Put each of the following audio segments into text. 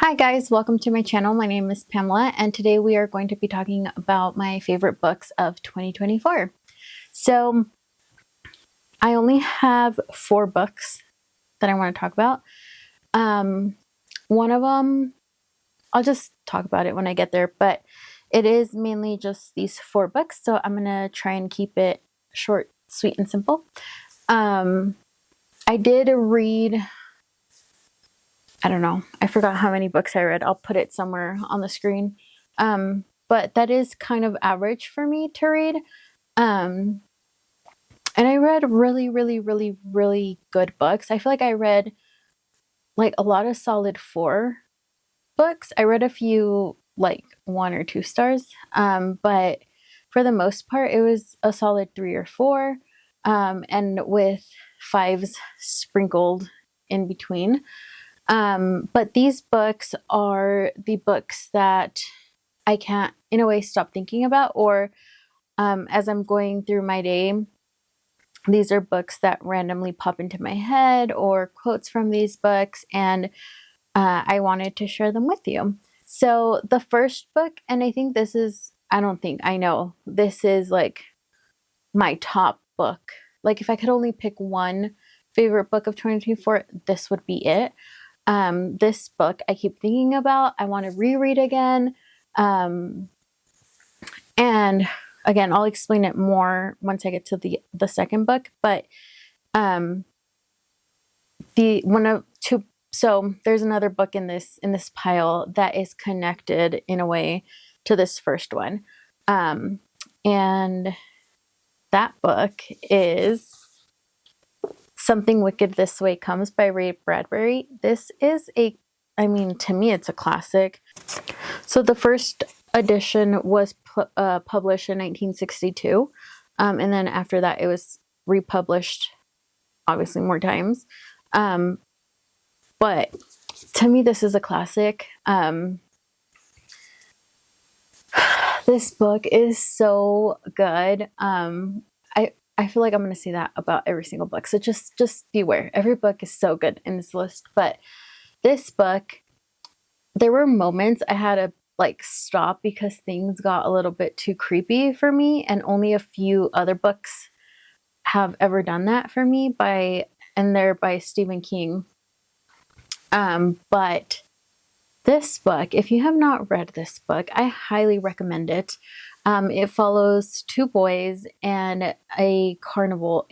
Hi guys, welcome to my channel. My name is Pamela and today we are going to be talking about my favorite books of 2024. So I only have 4 books that I want to talk about. One of them, I'll just talk about it when I get there, but it is mainly just these 4 books, so I'm going to try and keep it short, sweet, and simple. I did read, I don't know, I forgot how many books I read. I'll put it somewhere on the screen. But that is kind of average for me to read. And I read really good books. I feel like I read like a lot of solid 4 books. I read a few like 1 or 2 stars. But for the most part, it was a solid 3 or 4. And with 5s sprinkled in between. But these books are the books that I can't, in a way, stop thinking about, or as I'm going through my day, these are books that randomly pop into my head or quotes from these books, and I wanted to share them with you. So the first book, and I think this is, I know, this is like my top book. Like if I could only pick one favorite book of 2024, this would be it. This book I keep thinking about, I want to reread again. And again, I'll explain it more once I get to the second book, but so there's another book in this pile that is connected in a way to this first one. And that book is Something Wicked This Way Comes by Ray Bradbury. This is to me, it's a classic. So the first edition was published in 1962. And then after that, it was republished, obviously, more times. But to me, this is a classic. This book is so good. I feel like I'm going to say that about every single book. So just beware. Every book is so good in this list. But this book, there were moments I had to like stop because things got a little bit too creepy for me, and only a few other books have ever done that for me, and they're by Stephen King. But this book, if you have not read this book, I highly recommend it. It follows 2 boys, and a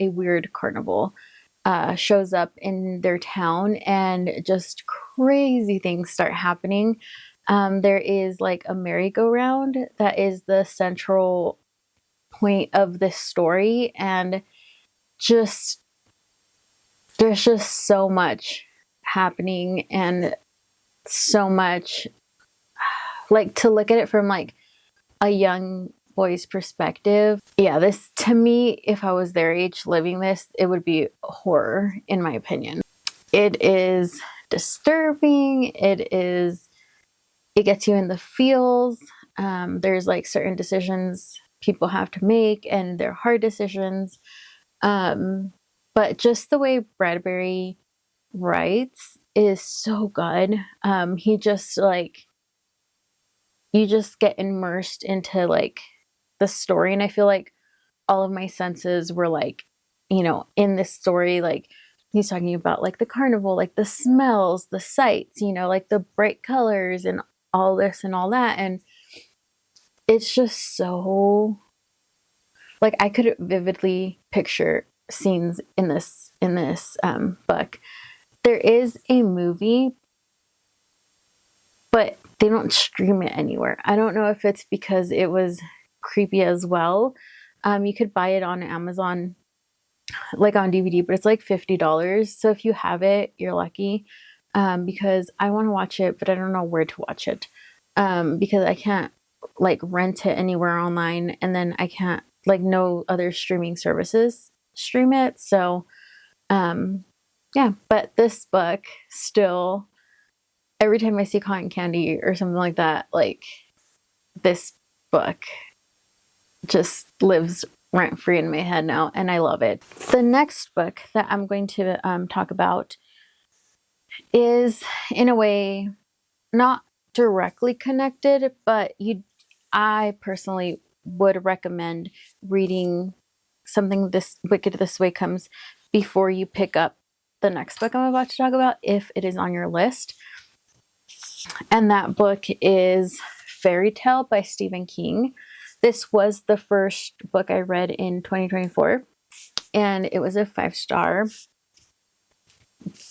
weird carnival, shows up in their town, and just crazy things start happening. There is like a merry-go-round that is the central point of this story, and there's just so much happening, and so much, like, to look at it from like a young boy's perspective. Yeah, this, to me, if I was their age living this, it would be horror, in my opinion. It is disturbing. It gets you in the feels. There's like certain decisions people have to make, and they're hard decisions. But just the way Bradbury writes is so good. He just like, you just get immersed into like the story, and I feel like all of my senses were like, in this story. Like he's talking about like the carnival, like the smells, the sights, like the bright colors and all this and all that, and it's just so, like, I could vividly picture scenes in this book. There is a movie, but they don't stream it anywhere. I don't know if it's because it was creepy as well. You could buy it on Amazon, like on DVD, but it's like $50. So if you have it, you're lucky. Because I want to watch it, but I don't know where to watch it. Because I can't like rent it anywhere online, and then I can't, like, no other streaming services stream it. So, yeah, but this book still, every time I see cotton candy or something like that, like, this book just lives rent free in my head now, and I love it. The next book that I'm going to talk about is, in a way, not directly connected, but I personally would recommend reading something this Wicked This Way Comes before you pick up the next book I'm about to talk about, if it is on your list. And that book is Fairy Tale by Stephen King. This was the first book I read in 2024, and it was a 5-star.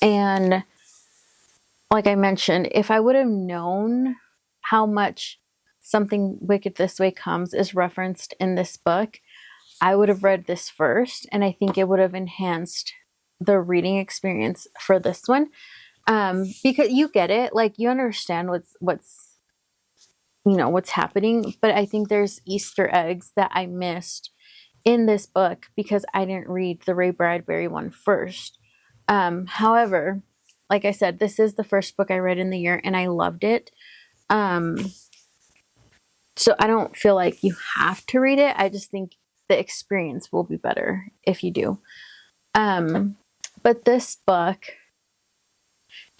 And like I mentioned, if I would have known how much something Wicked This Way Comes is referenced in this book, I would have read this first, and I think it would have enhanced the reading experience for this one. Because you get it, like you understand what's happening, but I think there's Easter eggs that I missed in this book because I didn't read the Ray Bradbury one first. However, like I said, this is the first book I read in the year and I loved it. So I don't feel like you have to read it. I just think the experience will be better if you do. But this book,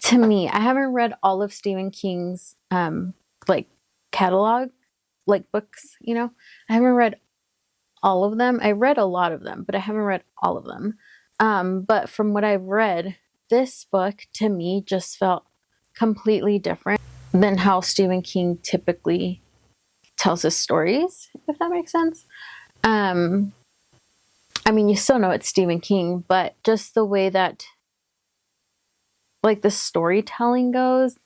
to me, I haven't read all of Stephen King's like catalog, like books, I haven't read all of them. I read a lot of them, but I haven't read all of them. But from what I've read, this book to me just felt completely different than how Stephen King typically tells his stories, if that makes sense. I mean, you still know it's Stephen King, but just the way that like the storytelling goes,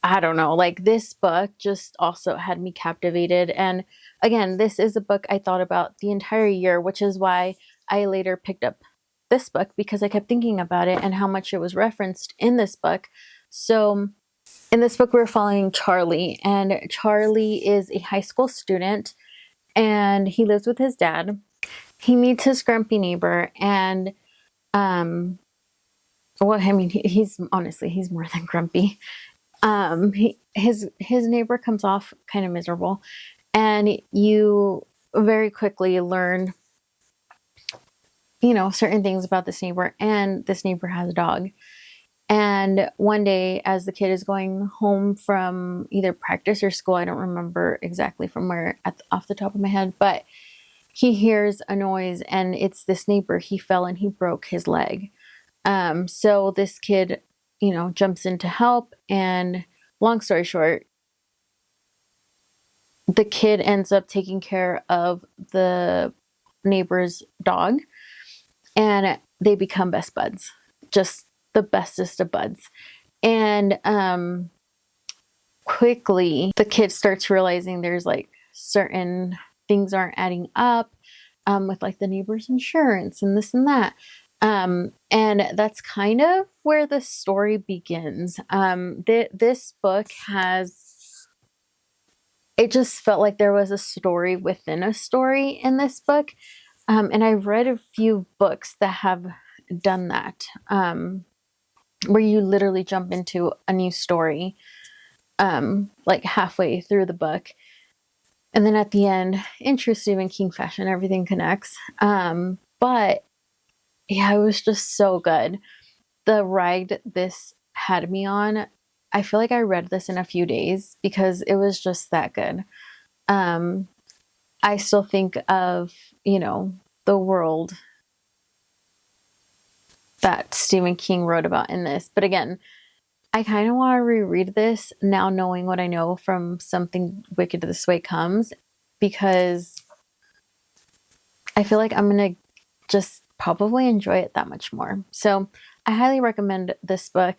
I don't know, like this book just also had me captivated. And again, this is a book I thought about the entire year, which is why I later picked up this book, because I kept thinking about it and how much it was referenced in this book. So in this book, we're following Charlie, and Charlie is a high school student and he lives with his dad. He meets his grumpy neighbor, and he's honestly, he's more than grumpy. His neighbor comes off kind of miserable, and you very quickly learn, certain things about this neighbor, and this neighbor has a dog. And one day, as the kid is going home from either practice or school, I don't remember exactly from where off the top of my head, but he hears a noise, and it's this neighbor. He fell and he broke his leg. So this kid, jumps in to help, and long story short, the kid ends up taking care of the neighbor's dog, and they become best buds, just the bestest of buds. And quickly the kid starts realizing there's like certain things aren't adding up, with like the neighbor's insurance and this and that. And that's kind of where the story begins. This book it just felt like there was a story within a story in this book. And I've read a few books that have done that, where you literally jump into a new story, like halfway through the book. And then at the end, in true Stephen King fashion, everything connects. But yeah, it was just so good. The ride this had me on, I feel like I read this in a few days because it was just that good. I still think of, the world that Stephen King wrote about in this. But again, I kind of want to reread this now, knowing what I know from Something Wicked This Way Comes, because I feel like I'm going to just probably enjoy it that much more. So I highly recommend this book.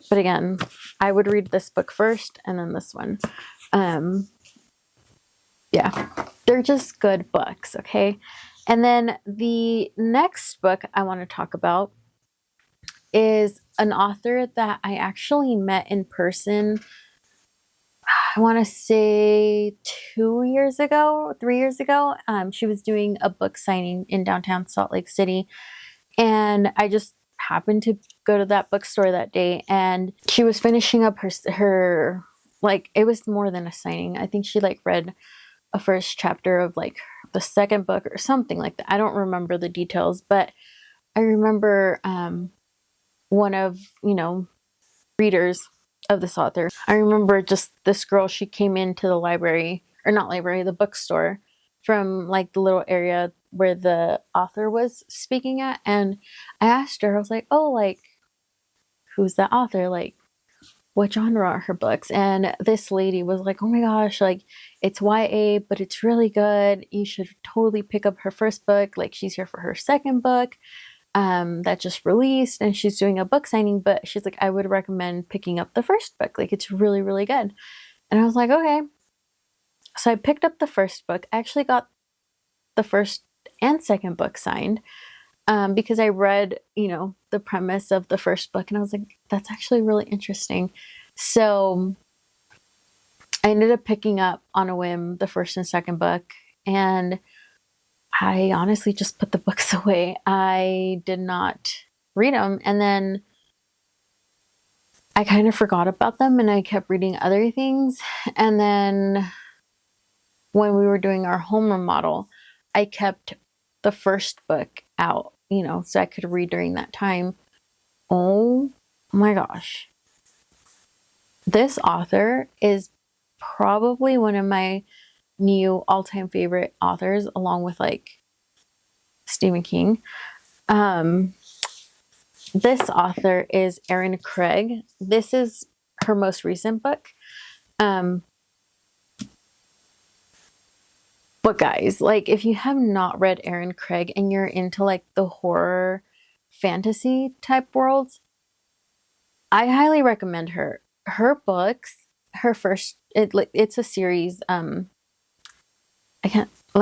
But again, I would read this book first and then this one. Yeah, they're just good books, okay? And then the next book I want to talk about is an author that I actually met in person, I want to say 3 years ago. She was doing a book signing in downtown Salt Lake City, and I just happened to go to that bookstore that day, and she was finishing up her like, it was more than a signing. I think she like read a first chapter of like the second book or something like that. I don't remember the details, but I remember one of, readers of this author. I remember just this girl, she came into the library, or not library, the bookstore, from like the little area where the author was speaking at, and I asked her, I was like, oh, like, who's that author? Like, what genre are her books? And this lady was like, oh my gosh, like, it's YA, but it's really good. You should totally pick up her first book. Like, she's here for her second book that just released, and she's doing a book signing, but she's like, I would recommend picking up the first book. Like, it's really, really good. And I was like, okay. So I picked up the first book. I actually got the first and second book signed because I read, the premise of the first book, and I was like, that's actually really interesting. So I ended up picking up on a whim the first and second book, and I honestly just put the books away. I did not read them, and then I kind of forgot about them, and I kept reading other things. And then when we were doing our home remodel, I kept the first book out, so I could read during that time. Oh my gosh. This author is probably one of my new all-time favorite authors, along with like Stephen King. This author is Erin Craig. This is her most recent book. But guys, like, if you have not read Erin Craig and you're into like the horror fantasy type worlds, I highly recommend her. Her books, her first, it's a series. Let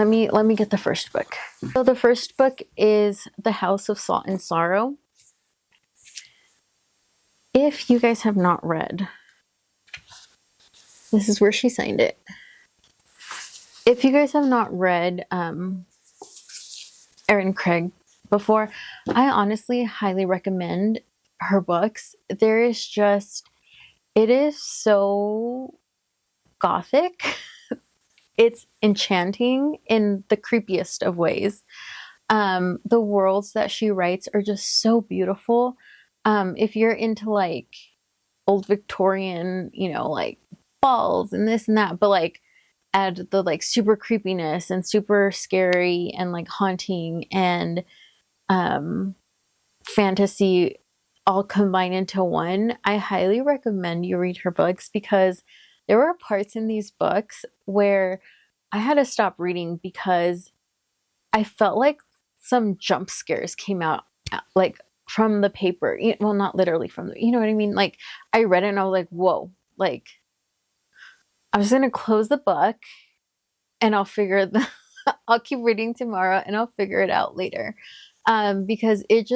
me get the first book. So the first book is The House of Salt and Sorrow. If you guys have not read, this is where she signed it. If you guys have not read Erin Craig before, I honestly highly recommend her books. It is so gothic. It's enchanting in the creepiest of ways. The worlds that she writes are just so beautiful. If you're into like old Victorian, like balls and this and that, but like add the like super creepiness and super scary and like haunting and fantasy all combined into one, I highly recommend you read her books, because there were parts in these books where I had to stop reading because I felt like some jump scares came out like from the paper. Well, not literally from the, you know what I mean? Like, I read it and I was like, whoa, like, I'm just gonna close the book and I'll keep reading tomorrow and I'll figure it out later. Because it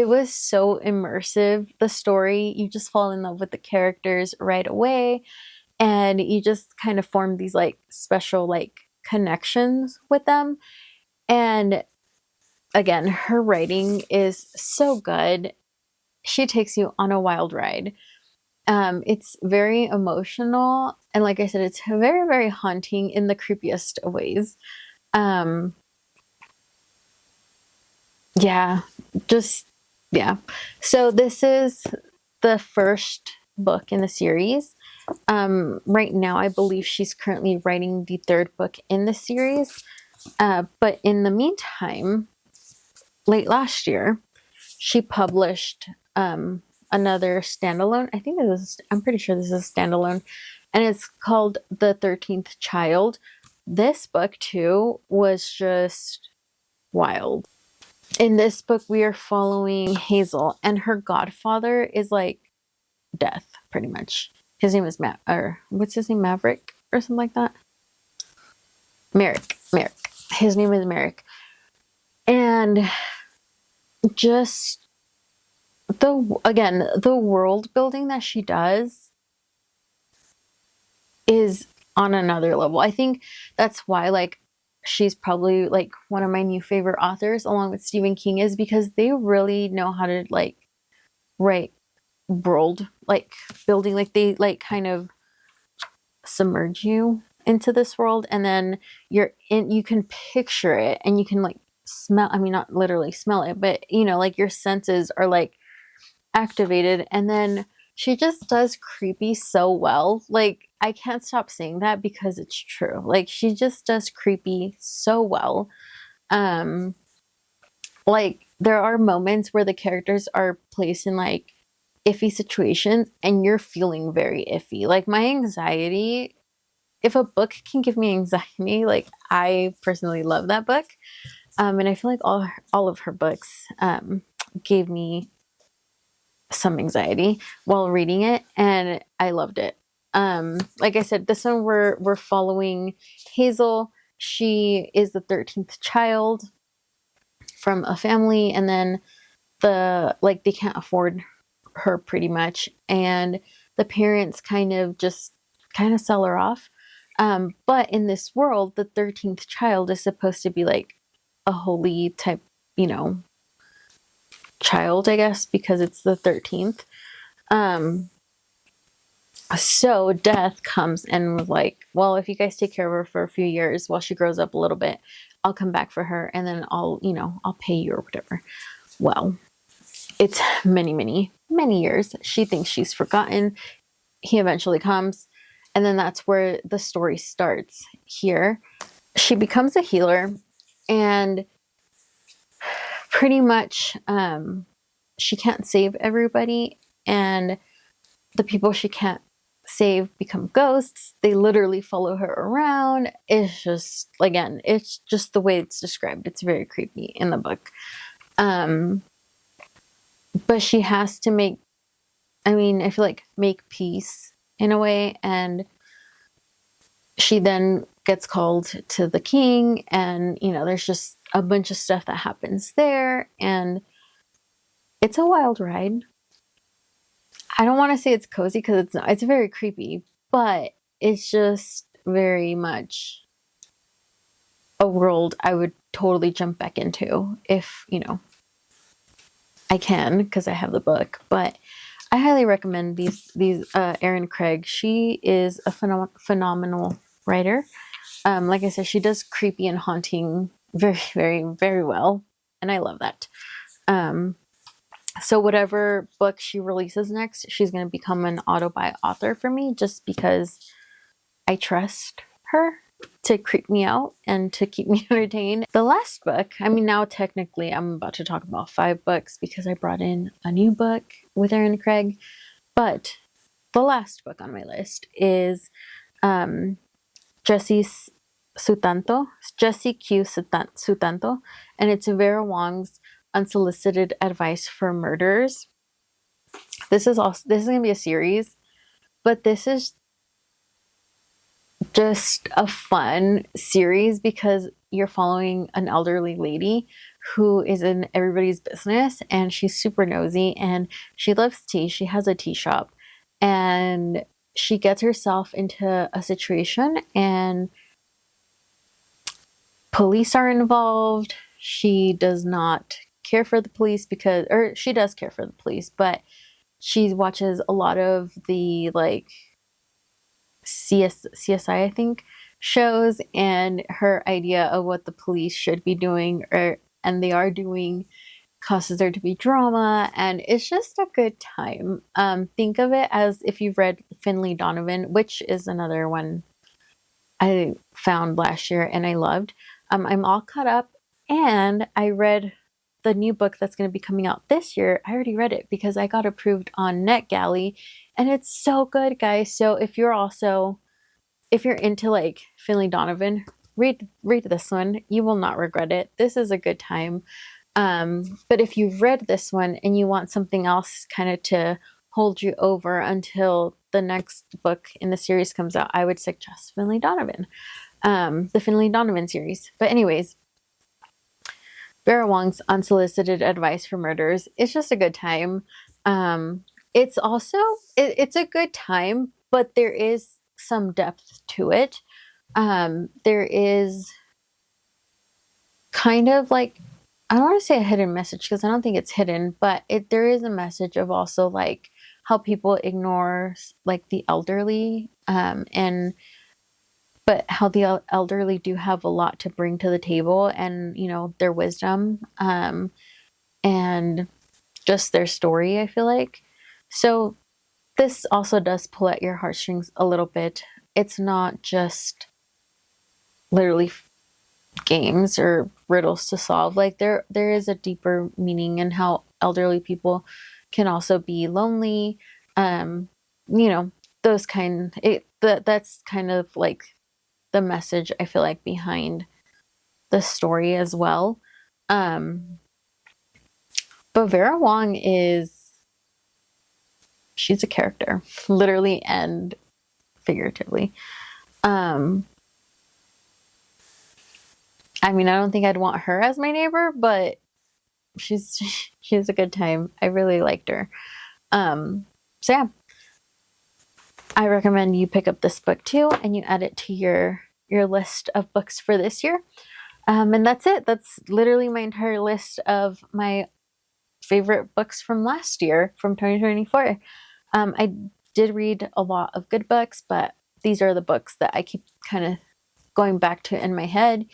was so immersive, the story. You just fall in love with the characters right away, and you just kind of form these like special like connections with them. And again, her writing is so good. She takes you on a wild ride. It's very emotional, and like I said, it's very, very haunting in the creepiest of ways. Yeah, just yeah. So this is the first book in the series. Right now, I believe she's currently writing the third book in the series. But in the meantime, late last year, she published another standalone. I'm pretty sure this is a standalone, and it's called The 13th Child. This book too was just wild. In this book, we are following Hazel, and her godfather is like death, pretty much. His name is what's his name? Maverick or something like that. Merrick. His name is Merrick. And just the world building that she does is on another level. I think that's why like she's probably like one of my new favorite authors, along with Stephen King, is because they really know how to like write world like building. Like they like kind of submerge you into this world, and then you can picture it, and you can like smell, I mean, not literally smell it, but like your senses are like activated, and then she just does creepy so well. Like, I can't stop saying that because it's true. Like, she just does creepy so well. Um, like, there are moments where the characters are placed in like iffy situations and you're feeling very iffy. Like, my anxiety, if a book can give me anxiety, like, I personally love that book. And I feel like all of her books gave me some anxiety while reading it, and I loved it. Like I said, this one we're following Hazel. She is the 13th child from a family, and then they can't afford her pretty much, and the parents kind of sell her off. But in this world, the 13th child is supposed to be like a holy type, you know, child, I guess, because it's the 13th. So Death comes and was like, well, if you guys take care of her for a few years while she grows up a little bit, I'll come back for her and then I'll pay you or whatever. Well, it's many, many, many years. She thinks she's forgotten. He eventually comes, and then that's where the story starts here. She becomes a healer, and pretty much she can't save everybody, and the people she can't save become ghosts. They literally follow her around. It's just, again, it's just the way it's described. It's very creepy in the book. But she has to I feel like make peace in a way, and she then gets called to the king, and there's just a bunch of stuff that happens there, and it's a wild ride. I don't want to say it's cozy because it's not. It's very creepy, but it's just very much a world I would totally jump back into if, I can, because I have the book. But I highly recommend these Erin Craig. She is a phenomenal writer. Like I said, she does creepy and haunting very, very, very well, and I love that. So whatever book she releases next, she's going to become an auto-buy author for me, just because I trust her to creep me out and to keep me entertained. The last book, now technically I'm about to talk about 5 books because I brought in a new book with Erin Craig, but the last book on my list is Jesse Q. Sutanto, and it's Vera Wong's Unsolicited Advice for Murders. This is going to be a series, but this is just a fun series because you're following an elderly lady who is in everybody's business, and she's super nosy, and she loves tea. She has a tea shop, and she gets herself into a situation, and police are involved. She does not care for the police or she does care for the police, but she watches a lot of the CSI, I think, shows, and her idea of what the police should be doing and they are doing causes there to be drama, and it's just a good time. Think of it as if you've read Finlay Donovan, which is another one I found last year and I loved. I'm all caught up, and I read the new book that's going to be coming out this year. I already read it because I got approved on NetGalley, and it's so good, guys. So if you're into Finlay Donovan, read this one. You will not regret it. This is a good time. But if you've read this one and you want something else kind of to hold you over until the next book in the series comes out, I would suggest Finlay Donovan, the Finlay Donovan series. But anyways, Vera Wong's Unsolicited Advice for Murders. It's just a good time. It's also, it's a good time, but there is some depth to it. There is kind of I don't want to say a hidden message because I don't think it's hidden, but there is a message of also how people ignore the elderly, but how the elderly do have a lot to bring to the table, and their wisdom, and just their story, I feel like. So this also does pull at your heartstrings a little bit. It's not just literally games or riddles to solve. Like there is a deeper meaning in how elderly people can also be lonely. You know, those that's kind of like the message I feel like behind the story as well. But Vera Wong she's a character, literally and figuratively. I mean, I don't think I'd want her as my neighbor, but she's a good time. I really liked her. So yeah, I recommend you pick up this book too, and you add it to your list of books for this year. And that's it. That's literally my entire list of my favorite books from last year, from 2024. I did read a lot of good books, but these are the books that I keep kind of going back to in my head.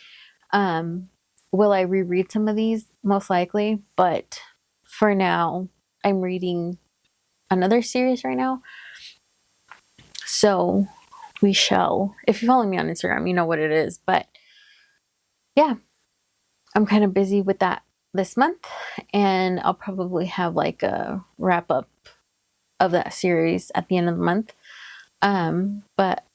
Will I reread some of these? Most likely, but for now, I'm reading another series right now. So we shall. If you follow me on Instagram, you know what it is. But yeah, I'm kind of busy with that this month, and I'll probably have like a wrap up of that series at the end of the month. But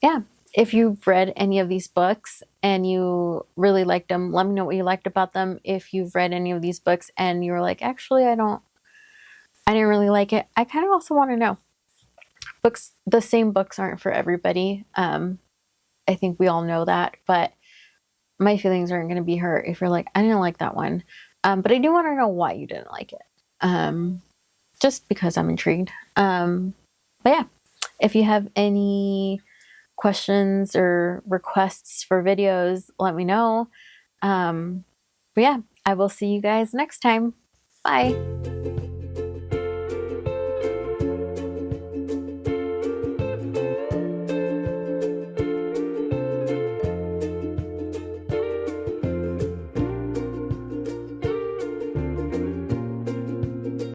yeah, if you've read any of these books and you really liked them, let me know what you liked about them. If you've read any of these books and you were like, actually, I didn't really like it, I kind of also want to know. The same books aren't for everybody. I think we all know that, but my feelings aren't going to be hurt if you're like, I didn't like that one. But I do want to know why you didn't like it. Just because I'm intrigued. But yeah, if you have any questions or requests for videos, let me know. But yeah, I will see you guys next time. Bye.